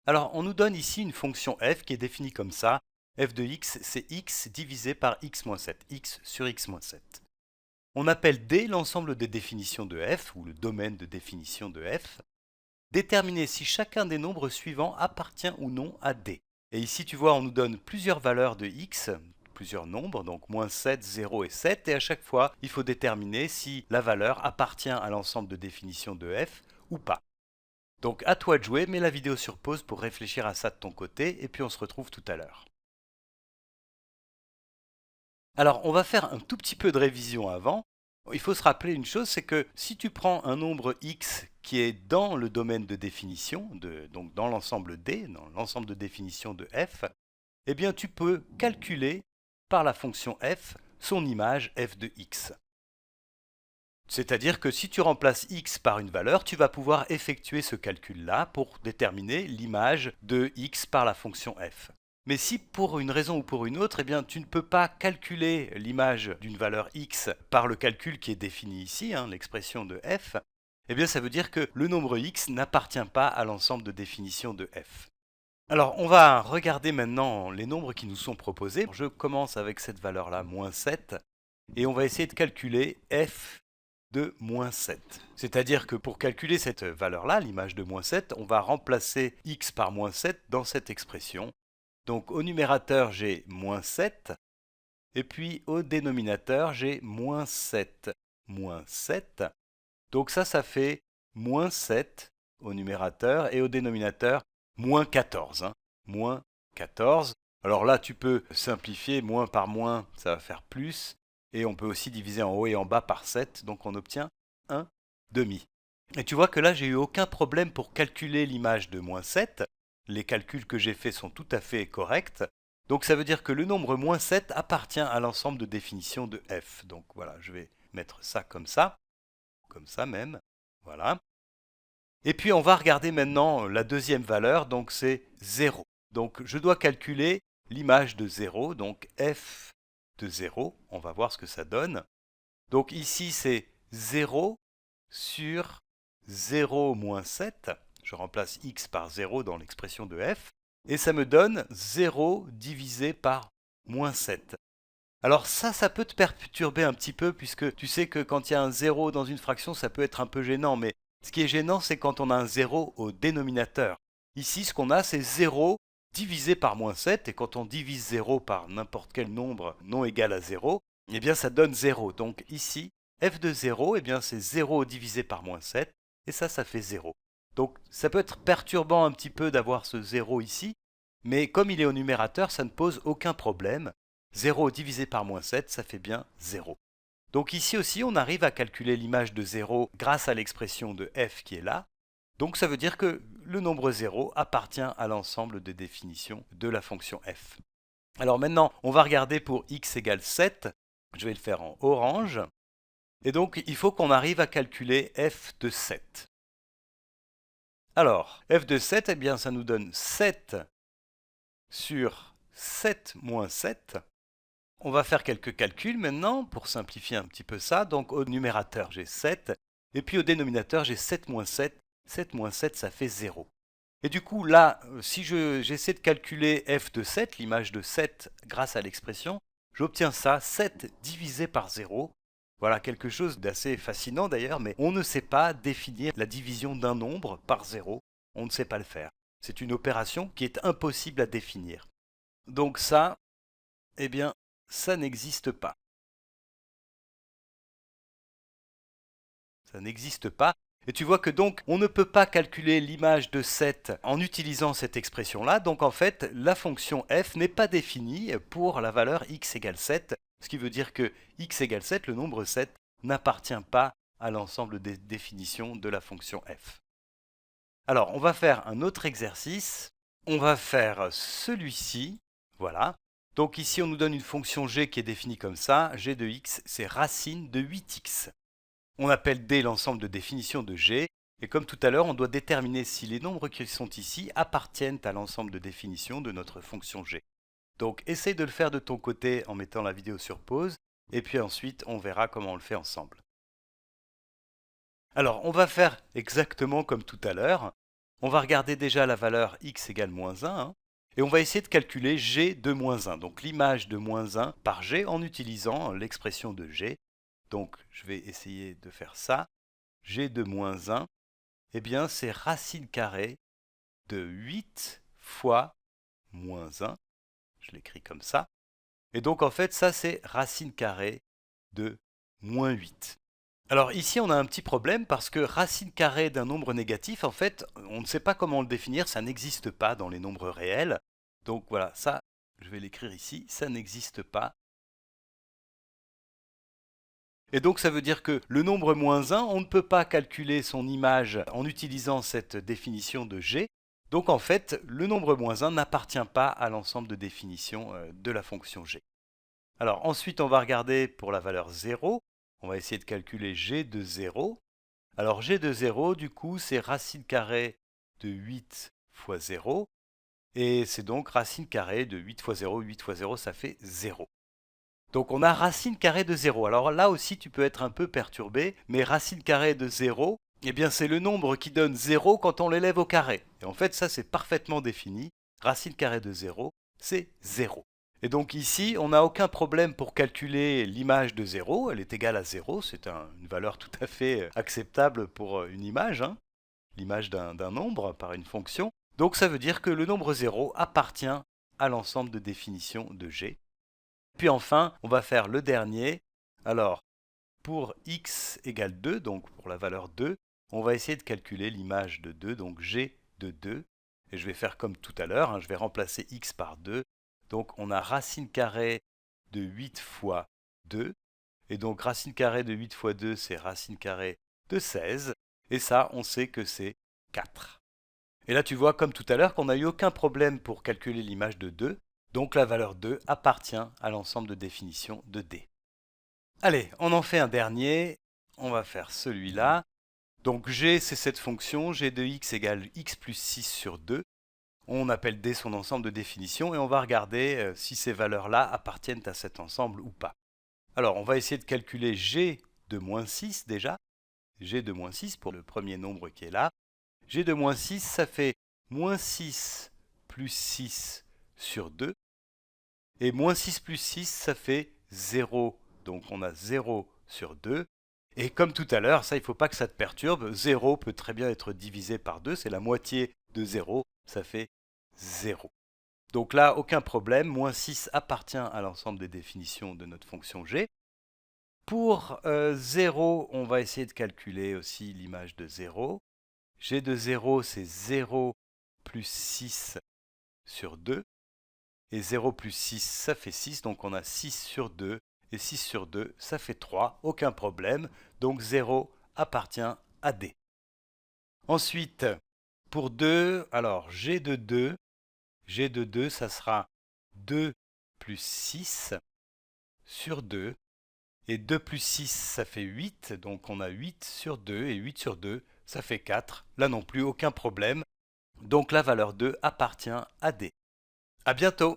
Alors, on nous donne ici une fonction f qui est définie comme ça. F de x, c'est x divisé par x-7, x sur x-7. On appelle D l'ensemble des définitions de f, ou le domaine de définition de f. Déterminer si chacun des nombres suivants appartient ou non à D. Et ici, tu vois, on nous donne plusieurs valeurs de x, plusieurs nombres, donc -7, 0 et 7, et à chaque fois, il faut déterminer si la valeur appartient à l'ensemble de définition de f ou pas. Donc à toi de jouer, mets la vidéo sur pause pour réfléchir à ça de ton côté, et puis on se retrouve tout à l'heure. Alors, on va faire un tout petit peu de révision avant. Il faut se rappeler une chose, c'est que si tu prends un nombre x qui est dans le domaine de définition, donc dans l'ensemble D, dans l'ensemble de définition de f, eh bien tu peux calculer par la fonction f son image f de x. C'est-à-dire que si tu remplaces x par une valeur, tu vas pouvoir effectuer ce calcul-là pour déterminer l'image de x par la fonction f. Mais si pour une raison ou pour une autre, eh bien, tu ne peux pas calculer l'image d'une valeur x par le calcul qui est défini ici, l'expression de f, eh bien, ça veut dire que le nombre x n'appartient pas à l'ensemble de définition de f. Alors, on va regarder maintenant les nombres qui nous sont proposés. Je commence avec cette valeur-là, -7, et on va essayer de calculer f de -7. C'est-à-dire que pour calculer cette valeur-là, l'image de -7, on va remplacer x par -7 dans cette expression. Donc au numérateur, j'ai -7, et puis au dénominateur, j'ai -7, -7. Donc ça fait -7 au numérateur, et au dénominateur, -14. -14. Alors là, tu peux simplifier, moins par moins, ça va faire plus. Et on peut aussi diviser en haut et en bas par 7, donc on obtient 1 demi. Et tu vois que là, j'ai eu aucun problème pour calculer l'image de -7. Les calculs que j'ai faits sont tout à fait corrects. Donc ça veut dire que le nombre -7 appartient à l'ensemble de définition de f. Donc voilà, je vais mettre ça comme ça même. Voilà. Et puis on va regarder maintenant la deuxième valeur, donc c'est 0. Donc je dois calculer l'image de 0, donc f de 0. On va voir ce que ça donne. Donc ici c'est 0 sur 0 moins 7. Je remplace x par 0 dans l'expression de f. Et ça me donne 0 divisé par moins 7. Alors ça peut te perturber un petit peu, puisque tu sais que quand il y a un 0 dans une fraction, ça peut être un peu gênant. Mais ce qui est gênant, c'est quand on a un 0 au dénominateur. Ici, ce qu'on a, c'est 0 divisé par moins 7. Et quand on divise 0 par n'importe quel nombre non égal à 0, eh bien ça donne 0. Donc ici, f de 0, eh bien c'est 0 divisé par moins 7. Et ça fait 0. Donc ça peut être perturbant un petit peu d'avoir ce 0 ici. Mais comme il est au numérateur, ça ne pose aucun problème. 0 divisé par -7, ça fait bien 0. Donc ici aussi, on arrive à calculer l'image de 0 grâce à l'expression de f qui est là. Donc ça veut dire que le nombre 0 appartient à l'ensemble des définitions de la fonction f. Alors maintenant, on va regarder pour x égale 7. Je vais le faire en orange. Et donc, il faut qu'on arrive à calculer f de 7. Alors, f de 7, eh bien, ça nous donne 7 sur 7 moins 7. On va faire quelques calculs maintenant pour simplifier un petit peu ça. Donc au numérateur, j'ai 7. Et puis au dénominateur, j'ai 7 moins 7. 7 moins 7, ça fait 0. Et du coup, là, si j'essaie de calculer f de 7, l'image de 7, grâce à l'expression, j'obtiens ça, 7 divisé par 0. Voilà quelque chose d'assez fascinant d'ailleurs, mais on ne sait pas définir la division d'un nombre par 0. On ne sait pas le faire. C'est une opération qui est impossible à définir. Donc ça, eh bien, ça n'existe pas. Ça n'existe pas. Et tu vois que donc, on ne peut pas calculer l'image de 7 en utilisant cette expression-là. Donc en fait, la fonction f n'est pas définie pour la valeur x égale 7. Ce qui veut dire que x égale 7, le nombre 7, n'appartient pas à l'ensemble des définitions de la fonction f. Alors, on va faire un autre exercice. On va faire celui-ci. Voilà. Donc ici, on nous donne une fonction g qui est définie comme ça. G de x, c'est racine de 8x. On appelle D l'ensemble de définition de G. Et comme tout à l'heure, on doit déterminer si les nombres qui sont ici appartiennent à l'ensemble de définition de notre fonction G. Donc essaye de le faire de ton côté en mettant la vidéo sur pause. Et puis ensuite, on verra comment on le fait ensemble. Alors, on va faire exactement comme tout à l'heure. On va regarder déjà la valeur x égale moins 1, hein, et on va essayer de calculer g de moins 1, donc l'image de moins 1 par g en utilisant l'expression de g. Donc je vais essayer de faire ça. G de moins 1, eh bien c'est racine carrée de 8 fois moins 1. Je l'écris comme ça. Et donc en fait ça c'est racine carrée de moins 8. Alors ici on a un petit problème parce que racine carrée d'un nombre négatif, en fait on ne sait pas comment le définir, ça n'existe pas dans les nombres réels. Donc voilà, ça je vais l'écrire ici, ça n'existe pas. Et donc ça veut dire que le nombre moins 1, on ne peut pas calculer son image en utilisant cette définition de g. Donc en fait, le nombre moins 1 n'appartient pas à l'ensemble de définitions de la fonction g. Alors ensuite, on va regarder pour la valeur 0. On va essayer de calculer g de 0. Alors g de 0, du coup, c'est racine carrée de 8 fois 0. Et c'est donc racine carrée de 8 fois 0. 8 fois 0, ça fait 0. Donc on a racine carrée de 0. Alors là aussi tu peux être un peu perturbé, mais racine carrée de 0, eh bien c'est le nombre qui donne 0 quand on l'élève au carré. Et en fait ça c'est parfaitement défini. Racine carrée de 0, c'est 0. Et donc ici on n'a aucun problème pour calculer l'image de 0. Elle est égale à 0, c'est une valeur tout à fait acceptable pour une image, hein, l'image d'un nombre par une fonction. Donc ça veut dire que le nombre 0 appartient à l'ensemble de définitions de G. Puis enfin, on va faire le dernier. Alors, pour x égale 2, donc pour la valeur 2, on va essayer de calculer l'image de 2, donc g de 2. Et je vais faire comme tout à l'heure, hein, je vais remplacer x par 2. Donc on a racine carrée de 8 fois 2. Et donc racine carrée de 8 fois 2, c'est racine carrée de 16. Et ça, on sait que c'est 4. Et là, tu vois, comme tout à l'heure, qu'on n'a eu aucun problème pour calculer l'image de 2. Donc la valeur 2 appartient à l'ensemble de définitions de D. Allez, on en fait un dernier. On va faire celui-là. Donc g, c'est cette fonction, g de x égale x plus 6 sur 2. On appelle D son ensemble de définitions et on va regarder si ces valeurs-là appartiennent à cet ensemble ou pas. Alors, on va essayer de calculer g de moins 6 déjà. G de moins 6 pour le premier nombre qui est là. G de moins 6, ça fait moins 6 plus 6 sur 2. Et moins 6 plus 6, ça fait 0. Donc on a 0 sur 2. Et comme tout à l'heure, ça il ne faut pas que ça te perturbe. 0 peut très bien être divisé par 2. C'est la moitié de 0. Ça fait 0. Donc là, aucun problème. Moins 6 appartient à l'ensemble des définitions de notre fonction g. Pour 0, on va essayer de calculer aussi l'image de 0. G de 0, c'est 0 plus 6 sur 2. Et 0 plus 6, ça fait 6, donc on a 6 sur 2. Et 6 sur 2, ça fait 3, aucun problème. Donc 0 appartient à D. Ensuite, pour 2, alors G de 2, ça sera 2 plus 6 sur 2. Et 2 plus 6, ça fait 8, donc on a 8 sur 2. Et 8 sur 2, ça fait 4. Là non plus, aucun problème. Donc la valeur 2 appartient à D. À bientôt!